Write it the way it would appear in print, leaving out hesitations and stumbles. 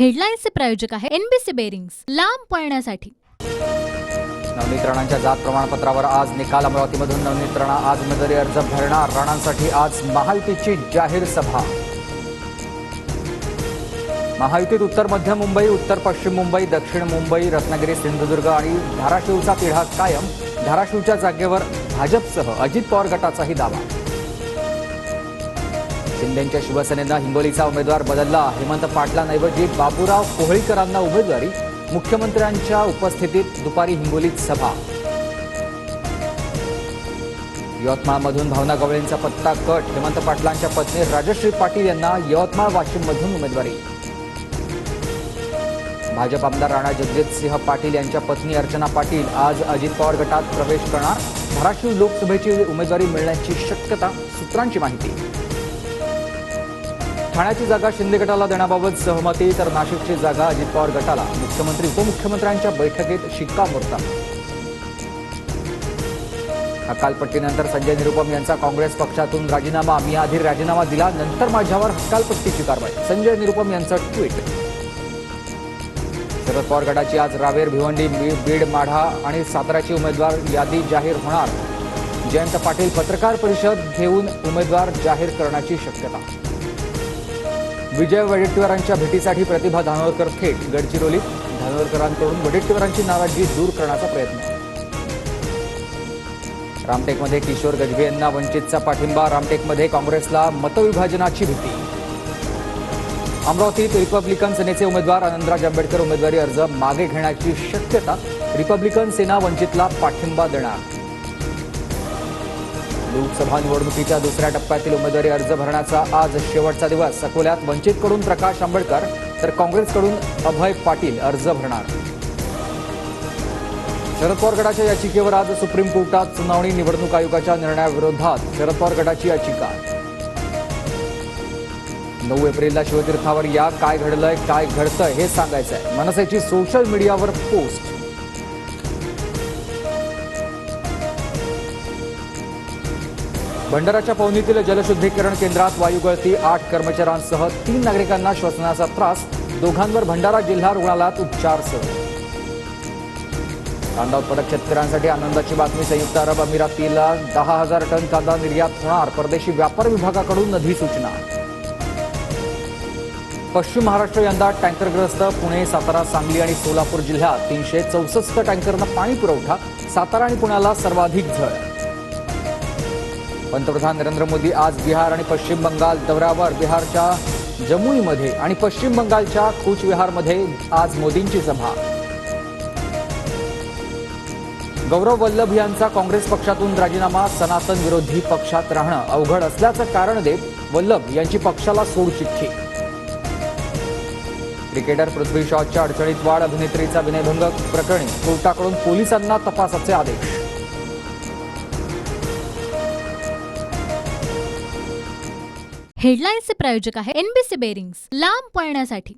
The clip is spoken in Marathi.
हेडलाईन्सचे प्रायोजक आहे एनबीसी बेरिंग्स, लांब पळण्यासाठी। नवनीत राणांच्या जात प्रमाणपत्रावर आज निकाल। अमरावतीमधून नवनीत राणा आज उमेदवारी अर्ज भरणार। राणांसाठी आज महायुतीची जाहीर सभा। महायुतीत उत्तर मध्य मुंबई, उत्तर पश्चिम मुंबई, दक्षिण मुंबई, रत्नागिरी, सिंधुदुर्ग आणि धाराशिवचा तिढा कायम। धाराशिवच्या जागेवर भाजपसह अजित पवार गटाचाही दावा। शिंदेंच्या शिवसेनेनं हिंगोलीचा उमेदवार बदलला। हेमंत पाटलांऐवजी बाबूराव कोहळीकरांना उमेदवारी। मुख्यमंत्र्यांच्या उपस्थितीत दुपारी हिंगोलीत सभा। यवतमाळमधून भावना गवळींचा पत्ता कट। हेमंत पाटलांच्या पत्नी राजश्री पाटील यांना यवतमाळ वाशिममधून उमेदवारी। भाजप आमदार राणा जगजितसिंह पाटील यांच्या पत्नी अर्चना पाटील आज अजित पवार गटात प्रवेश करणार। धाराशिव लोकसभेची उमेदवारी मिळण्याची शक्यता, सूत्रांची माहिती। ठाण्याची जागा शिंदे गटाला देण्याबाबत सहमती, तर नाशिकची जागा अजित पवार गटाला। मुख्यमंत्री उपमुख्यमंत्र्यांच्या बैठकीत शिक्कामोर्तब। हकालपट्टीनंतर संजय निरुपम यांचा काँग्रेस पक्षातून राजीनामा। मी आधी राजीनामा दिला, नंतर माझ्यावर हकालपट्टीची कारवाई। संजय निरुपम यांचं ट्विट। शरद पवार गटाची आज रावेर, भिवंडी, बीड, माढा आणि साताराची उमेदवार यादी जाहीर होणार। जयंत पाटील पत्रकार परिषद घेऊन उमेदवार जाहीर करण्याची शक्यता। विजय वडेट्टीवारांच्या भेटीसाठी प्रतिभा धानोरकर थेट गडचिरोलीत। धानोरकरांकडून वडेट्टीवारांची नाराजी दूर करण्याचा प्रयत्न। रामटेकमध्ये किशोर गजबे यांना वंचितचा पाठिंबा। रामटेकमध्ये काँग्रेसला मतविभाजनाची भीती। अमरावतीत रिपब्लिकन सेनेचे उमेदवार आनंदराज आंबेडकर उमेदवारी अर्ज मागे घेण्याची शक्यता। रिपब्लिकन सेना वंचितला पाठिंबा देणार। लोकसभा निवडणुकीच्या दुसऱ्या टप्प्यातील उमेदवारी अर्ज भरण्याचा आज शेवटचा दिवस। अकोल्यात वंचितकडून प्रकाश आंबेडकर तर काँग्रेसकडून अभय पाटील अर्ज भरणार। शरद पवार गटाच्या याचिकेवर आज सुप्रीम कोर्टात सुनावणी। निवडणूक आयोगाच्या निर्णयाविरोधात शरद पवार गटाची याचिका। 9 एप्रिलला शिवतीर्थावर या, काय घडलंय, काय घडतंय हे सांगायचंय। मनसेची सोशल मीडियावर पोस्ट। भंडाराच्या पवनीतील जलशुद्धीकरण केंद्रात वायू गळती। 8 कर्मचाऱ्यांसह 3 नागरिकांना श्वसनाचा त्रास। दोघांवर भंडारा जिल्हा रुग्णालयात उपचार सुरू। कांदा उत्पादक शेतकऱ्यांसाठी आनंदाची बातमी। संयुक्त अरब अमिरातीला 10,000 टन कांदा निर्यात होणार। परदेशी व्यापार विभागाकडून अधिसूचना। पश्चिम महाराष्ट्र यंदा टँकरग्रस्त। पुणे, सातारा, सांगली आणि सोलापूर जिल्ह्यात 364 टँकरनं पाणी पुरवठा। सातारा आणि पुण्याला सर्वाधिक झळ। पंतप्रधान नरेंद्र मोदी आज बिहार आणि पश्चिम बंगाल दौऱ्यावर। बिहारच्या जमुईमध्ये आणि पश्चिम बंगालच्या कूचबिहारमध्ये आज मोदींची सभा। गौरव वल्लभ यांचा काँग्रेस पक्षातून राजीनामा। सनातन विरोधी पक्षात राहणं अवघड असल्याचं कारण देत वल्लभ यांची पक्षाला सोडचिठ्ठी। क्रिकेटर पृथ्वी शॉच्या अडचणीत वाढ। अभिनेत्रीचा विनयभंग प्रकरणी कोर्टाकडून पोलिसांना तपासाचे आदेश। हेडलाईन्सचे प्रायोजक आहे एनबीसी बेरिंग्स, लांब पळण्यासाठी।